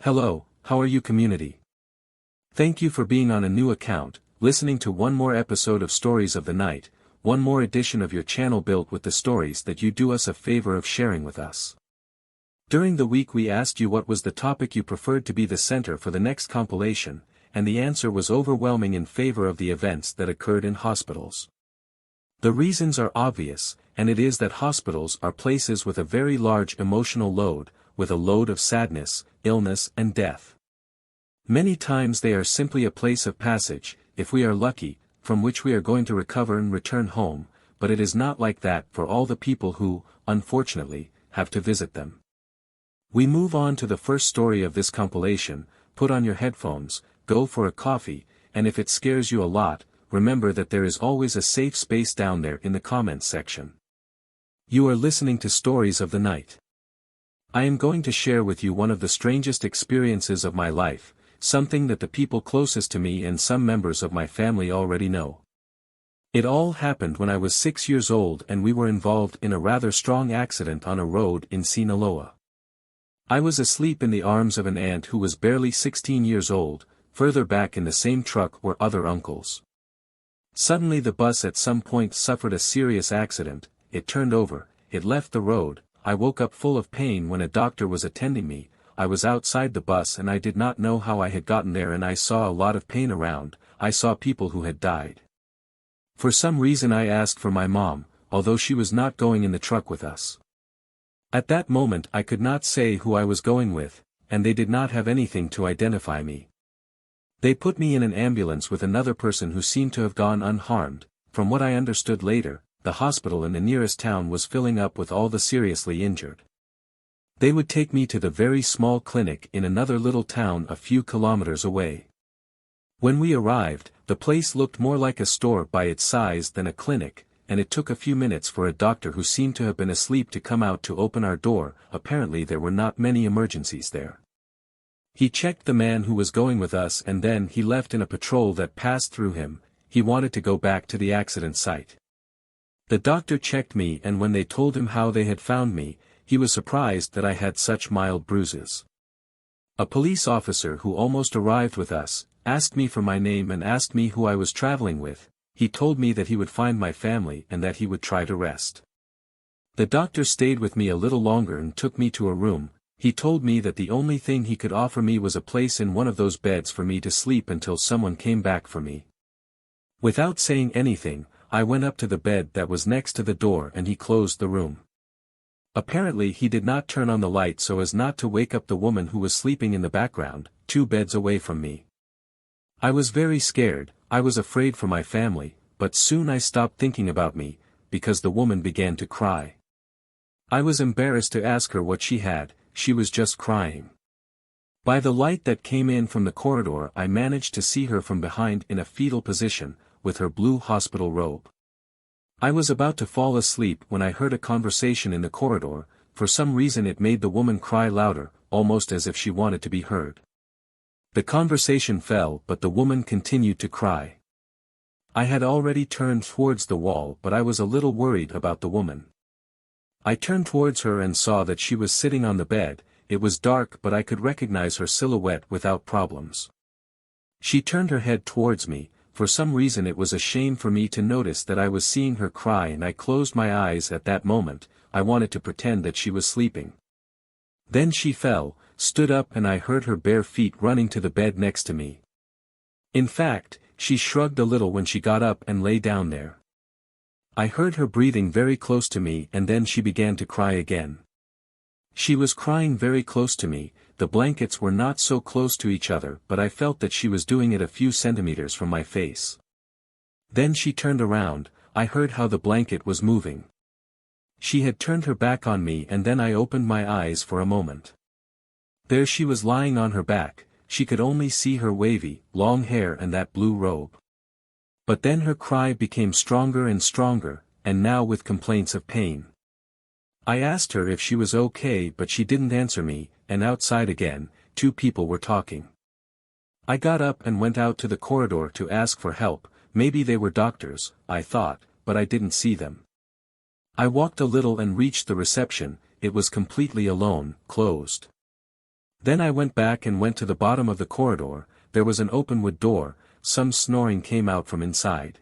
Hello, how are you community? Thank you for being on a new account, listening to one more episode of Stories of the Night, one more edition of your channel built with the stories that you do us a favor of sharing with us. During the week we asked you what was the topic you preferred to be the center for the next compilation, and the answer was overwhelming in favor of the events that occurred in hospitals. The reasons are obvious, and it is that hospitals are places with a very large emotional load, with a load of sadness, illness and death. Many times they are simply a place of passage, if we are lucky, from which we are going to recover and return home, but it is not like that for all the people who, unfortunately, have to visit them. We move on to the first story of this compilation. Put on your headphones, go for a coffee, and if it scares you a lot, remember that there is always a safe space down there in the comments section. You are listening to Stories of the Night. I am going to share with you one of the strangest experiences of my life, something that the people closest to me and some members of my family already know. It all happened when I was 6 years old and we were involved in a rather strong accident on a road in Sinaloa. I was asleep in the arms of an aunt who was barely 16 years old. Further back in the same truck were other uncles. Suddenly the bus at some point suffered a serious accident, it turned over, it left the road. I woke up full of pain when a doctor was attending me. I was outside the bus and I did not know how I had gotten there, and I saw a lot of pain around. I saw people who had died. For some reason I asked for my mom, although she was not going in the truck with us. At that moment I could not say who I was going with, and they did not have anything to identify me. They put me in an ambulance with another person who seemed to have gone unharmed. From what I understood later, the hospital in the nearest town was filling up with all the seriously injured. They would take me to the very small clinic in another little town a few kilometers away. When we arrived, the place looked more like a store by its size than a clinic, and it took a few minutes for a doctor who seemed to have been asleep to come out to open our door. Apparently there were not many emergencies there. He checked the man who was going with us and then he left in a patrol that passed through him. He wanted to go back to the accident site. The doctor checked me, and when they told him how they had found me, he was surprised that I had such mild bruises. A police officer who almost arrived with us, asked me for my name and asked me who I was traveling with. He told me that he would find my family and that he would try to rest. The doctor stayed with me a little longer and took me to a room. He told me that the only thing he could offer me was a place in one of those beds for me to sleep until someone came back for me. Without saying anything, I went up to the bed that was next to the door and he closed the room. Apparently he did not turn on the light so as not to wake up the woman who was sleeping in the background, 2 beds away from me. I was very scared. I was afraid for my family, but soon I stopped thinking about me, because the woman began to cry. I was embarrassed to ask her what she had. She was just crying. By the light that came in from the corridor I managed to see her from behind in a fetal position, with her blue hospital robe. I was about to fall asleep when I heard a conversation in the corridor. For some reason it made the woman cry louder, almost as if she wanted to be heard. The conversation fell, but the woman continued to cry. I had already turned towards the wall, but I was a little worried about the woman. I turned towards her and saw that she was sitting on the bed. It was dark but I could recognize her silhouette without problems. She turned her head towards me. For some reason it was a shame for me to notice that I was seeing her cry and I closed my eyes at that moment. I wanted to pretend that she was sleeping. Then she fell, stood up, and I heard her bare feet running to the bed next to me. In fact, she shrugged a little when she got up and lay down there. I heard her breathing very close to me and then she began to cry again. She was crying very close to me. The blankets were not so close to each other, but I felt that she was doing it a few centimeters from my face. Then she turned around. I heard how the blanket was moving. She had turned her back on me and then I opened my eyes for a moment. There she was lying on her back. She could only see her wavy, long hair and that blue robe. But then her cry became stronger and stronger, and now with complaints of pain. I asked her if she was okay, but she didn't answer me, and outside again, 2 people were talking. I got up and went out to the corridor to ask for help. Maybe they were doctors, I thought, but I didn't see them. I walked a little and reached the reception. It was completely alone, closed. Then I went back and went to the bottom of the corridor. There was an open wood door, some snoring came out from inside.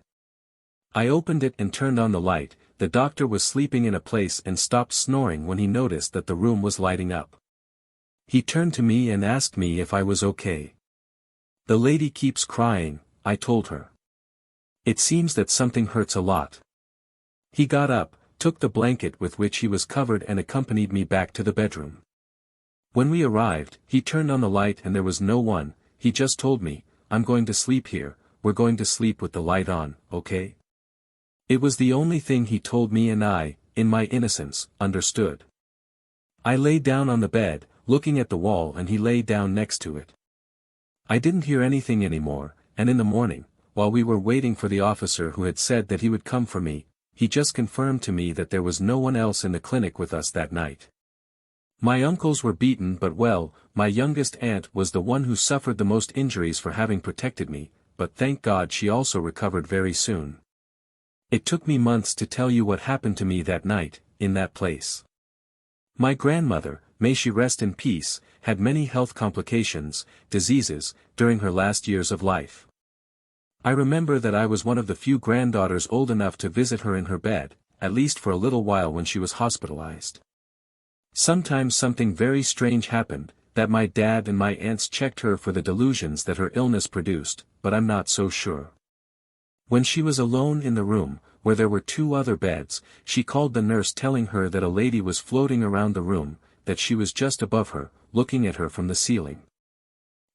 I opened it and turned on the light. The doctor was sleeping in a place and stopped snoring when he noticed that the room was lighting up. He turned to me and asked me if I was okay. "The lady keeps crying," I told her. "It seems that something hurts a lot." He got up, took the blanket with which he was covered and accompanied me back to the bedroom. When we arrived, he turned on the light and there was no one. He just told me, "I'm going to sleep here, we're going to sleep with the light on, okay?" It was the only thing he told me and I, in my innocence, understood. I lay down on the bed, looking at the wall and he lay down next to it. I didn't hear anything anymore, and in the morning, while we were waiting for the officer who had said that he would come for me, he just confirmed to me that there was no one else in the clinic with us that night. My uncles were beaten but well, my youngest aunt was the one who suffered the most injuries for having protected me, but thank God she also recovered very soon. It took me months to tell you what happened to me that night, in that place. My grandmother, may she rest in peace, had many health complications, diseases, during her last years of life. I remember that I was one of the few granddaughters old enough to visit her in her bed, at least for a little while when she was hospitalized. Sometimes something very strange happened, that my dad and my aunts checked her for the delusions that her illness produced, but I'm not so sure. When she was alone in the room, where there were 2 other beds, she called the nurse telling her that a lady was floating around the room, that she was just above her, looking at her from the ceiling.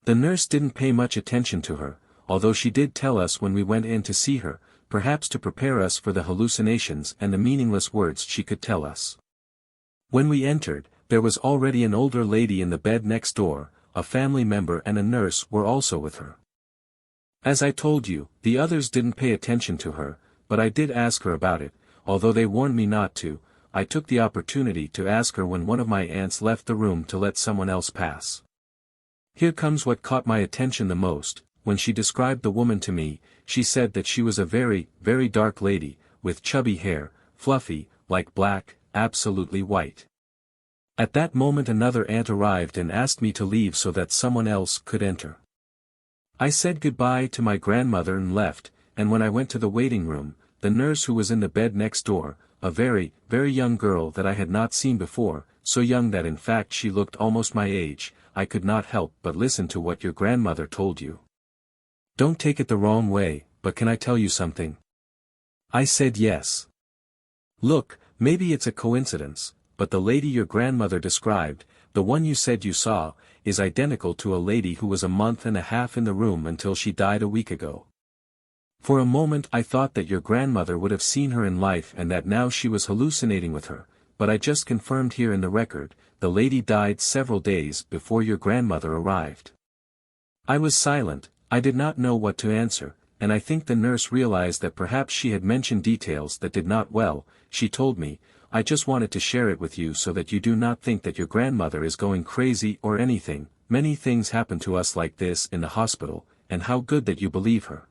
The nurse didn't pay much attention to her, although she did tell us when we went in to see her, perhaps to prepare us for the hallucinations and the meaningless words she could tell us. When we entered, there was already an older lady in the bed next door, a family member and a nurse were also with her. As I told you, the others didn't pay attention to her, but I did ask her about it, although they warned me not to. I took the opportunity to ask her when one of my aunts left the room to let someone else pass. Here comes what caught my attention the most. When she described the woman to me, she said that she was a very, very dark lady, with chubby hair, fluffy, like black, absolutely white. At that moment another aunt arrived and asked me to leave so that someone else could enter. I said goodbye to my grandmother and left, and when I went to the waiting room, the nurse who was in the bed next door, a very, very young girl that I had not seen before, so young that in fact she looked almost my age, I could not help but listen to what your grandmother told you. Don't take it the wrong way, but can I tell you something? I said yes. Look, maybe it's a coincidence, but the lady your grandmother described, the one you said you saw, is identical to a lady who was a month and a half in the room until she died a week ago. For a moment I thought that your grandmother would have seen her in life and that now she was hallucinating with her, but I just confirmed here in the record, the lady died several days before your grandmother arrived. I was silent, I did not know what to answer, and I think the nurse realized that perhaps she had mentioned details that did not well. She told me, "I just wanted to share it with you so that you do not think that your grandmother is going crazy or anything. Many things happen to us like this in the hospital, and how good that you believe her."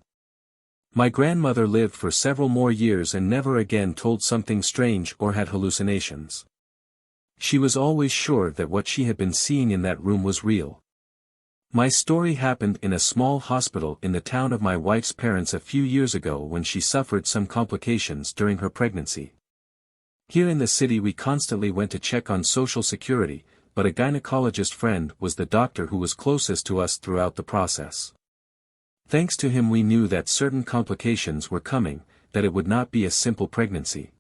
My grandmother lived for several more years and never again told something strange or had hallucinations. She was always sure that what she had been seeing in that room was real. My story happened in a small hospital in the town of my wife's parents a few years ago when she suffered some complications during her pregnancy. Here in the city we constantly went to check on Social Security, but a gynecologist friend was the doctor who was closest to us throughout the process. Thanks to him we knew that certain complications were coming, that it would not be a simple pregnancy.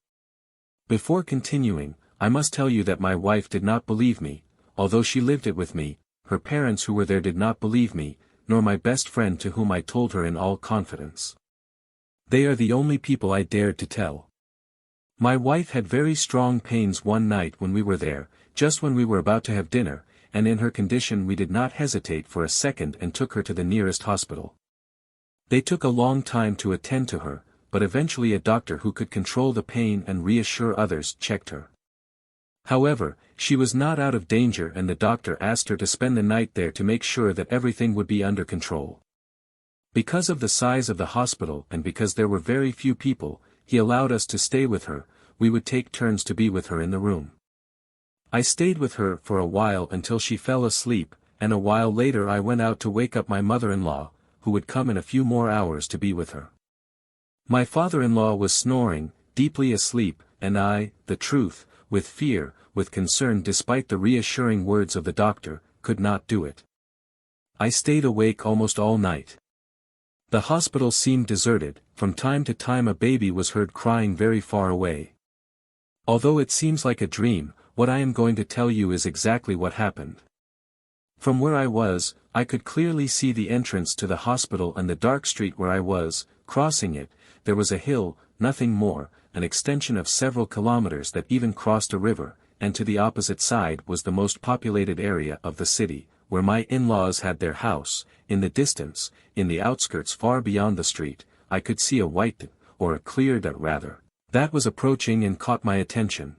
Before continuing, I must tell you that my wife did not believe me, although she lived it with me. Her parents who were there did not believe me, nor my best friend to whom I told her in all confidence. They are the only people I dared to tell. My wife had very strong pains one night when we were there, just when we were about to have dinner, and in her condition we did not hesitate for a second and took her to the nearest hospital. They took a long time to attend to her, but eventually a doctor who could control the pain and reassure others checked her. However, she was not out of danger and the doctor asked her to spend the night there to make sure that everything would be under control. Because of the size of the hospital and because there were very few people, he allowed us to stay with her. We would take turns to be with her in the room. I stayed with her for a while until she fell asleep, and a while later I went out to wake up my mother-in-law, who would come in a few more hours to be with her. My father-in-law was snoring, deeply asleep, and I, the truth, with fear, with concern despite the reassuring words of the doctor, could not do it. I stayed awake almost all night. The hospital seemed deserted, from time to time a baby was heard crying very far away. Although it seems like a dream, what I am going to tell you is exactly what happened. From where I was, I could clearly see the entrance to the hospital and the dark street where I was. Crossing it, there was a hill, nothing more, an extension of several kilometers that even crossed a river, and to the opposite side was the most populated area of the city, where my in-laws had their house. In the distance, in the outskirts far beyond the street, I could see a white, or a clear dot rather, that was approaching and caught my attention.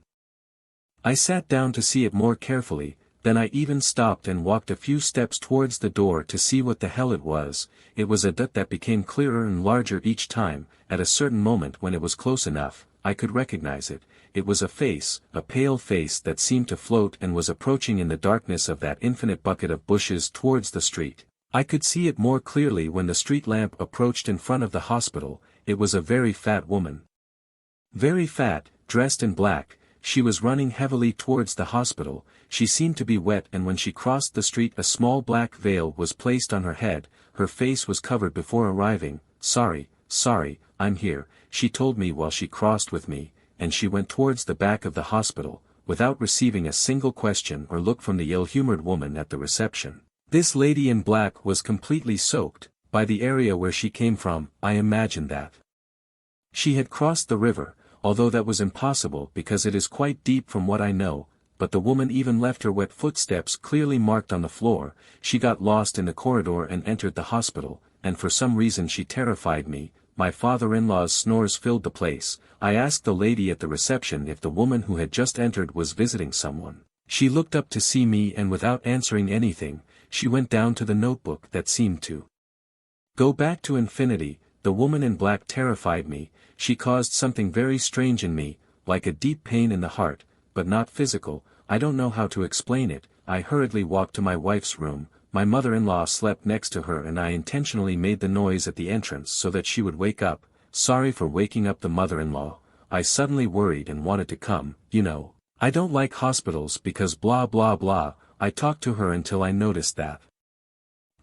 I sat down to see it more carefully, then I even stopped and walked a few steps towards the door to see what the hell it was. It was a dot that became clearer and larger each time. At a certain moment when it was close enough, I could recognize it. It was a face, a pale face that seemed to float and was approaching in the darkness of that infinite bucket of bushes towards the street. I could see it more clearly when the street lamp approached in front of the hospital. It was a very fat woman. Very fat, dressed in black. She was running heavily towards the hospital. She seemed to be wet, and when she crossed the street a small black veil was placed on her head. Her face was covered before arriving. Sorry, I'm here, she told me while she crossed with me, and she went towards the back of the hospital, without receiving a single question or look from the ill-humored woman at the reception. This lady in black was completely soaked. By the area where she came from, I imagined that she had crossed the river, although that was impossible because it is quite deep from what I know, but the woman even left her wet footsteps clearly marked on the floor. She got lost in the corridor and entered the hospital, and for some reason she terrified me. My father-in-law's snores filled the place. I asked the lady at the reception if the woman who had just entered was visiting someone. She looked up to see me, and without answering anything, she went down to the notebook that seemed to go back to infinity. The woman in black terrified me. She caused something very strange in me, like a deep pain in the heart, but not physical. I don't know how to explain it. I hurriedly walked to my wife's room. My mother-in-law slept next to her, and I intentionally made the noise at the entrance so that she would wake up. Sorry for waking up the mother-in-law. I suddenly worried and wanted to come. I don't like hospitals because blah blah blah. I talked to her until I noticed that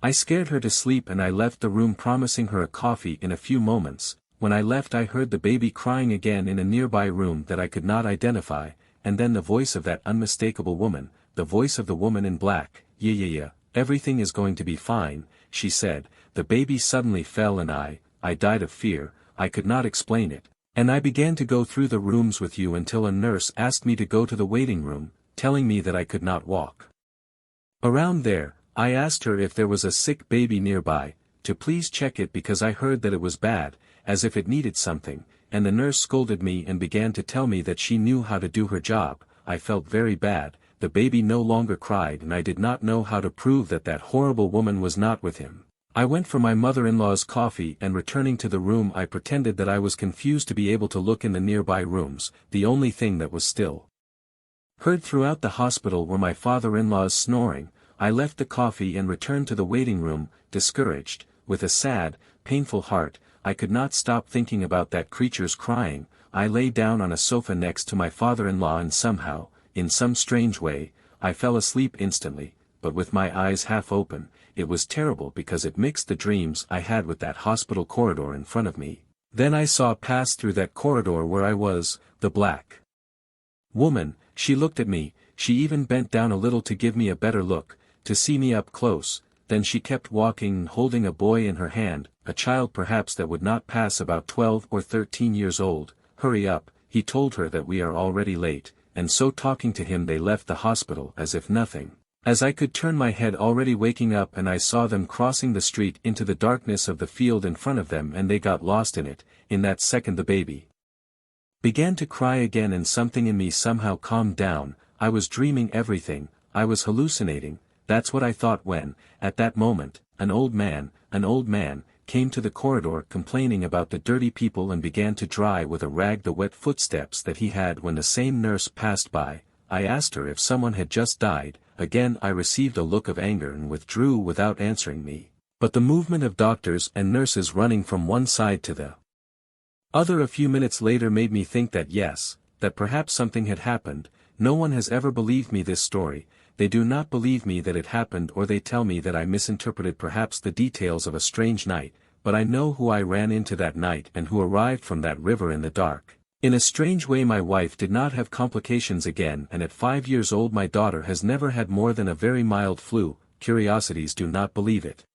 I scared her to sleep, and I left the room promising her a coffee in a few moments. When I left I heard the baby crying again in a nearby room that I could not identify, and then the voice of that unmistakable woman, the voice of the woman in black. Yeah, everything is going to be fine, she said. The baby suddenly fell and I died of fear. I could not explain it, and I began to go through the rooms with you until a nurse asked me to go to the waiting room, telling me that I could not walk around there. I asked her if there was a sick baby nearby, to please check it because I heard that it was bad, as if it needed something, and the nurse scolded me and began to tell me that she knew how to do her job. I felt very bad. The baby no longer cried, and I did not know how to prove that that horrible woman was not with him. I went for my mother-in-law's coffee, and returning to the room I pretended that I was confused to be able to look in the nearby rooms. The only thing that was still heard throughout the hospital were my father-in-law's snoring. I left the coffee and returned to the waiting room, discouraged, with a sad, painful heart. I could not stop thinking about that creature's crying. I lay down on a sofa next to my father-in-law, and somehow, in some strange way, I fell asleep instantly, but with my eyes half open. It was terrible because it mixed the dreams I had with that hospital corridor in front of me. Then I saw pass through that corridor where I was, the black woman. She looked at me. She even bent down a little to give me a better look, to see me up close. Then she kept walking, holding a boy in her hand, a child perhaps that would not pass about 12 or 13 years old. Hurry up, he told her that we are already late, and so talking to him they left the hospital as if nothing. As I could turn my head, already waking up, and I saw them crossing the street into the darkness of the field in front of them, and they got lost in it. In that second the baby began to cry again, and something in me somehow calmed down. I was dreaming everything, I was hallucinating. That's what I thought when, at that moment, an old man, came to the corridor complaining about the dirty people and began to dry with a rag the wet footsteps that he had when the same nurse passed by. I asked her if someone had just died. again I received a look of anger and withdrew without answering me. But the movement of doctors and nurses running from one side to the other a few minutes later made me think that yes, that perhaps something had happened. No one has ever believed me this story. They do not believe me that it happened, or they tell me that I misinterpreted perhaps the details of a strange night, but I know who I ran into that night and who arrived from that river in the dark. In a strange way my wife did not have complications again, and at 5 years old my daughter has never had more than a very mild flu. Curiosities do not believe it.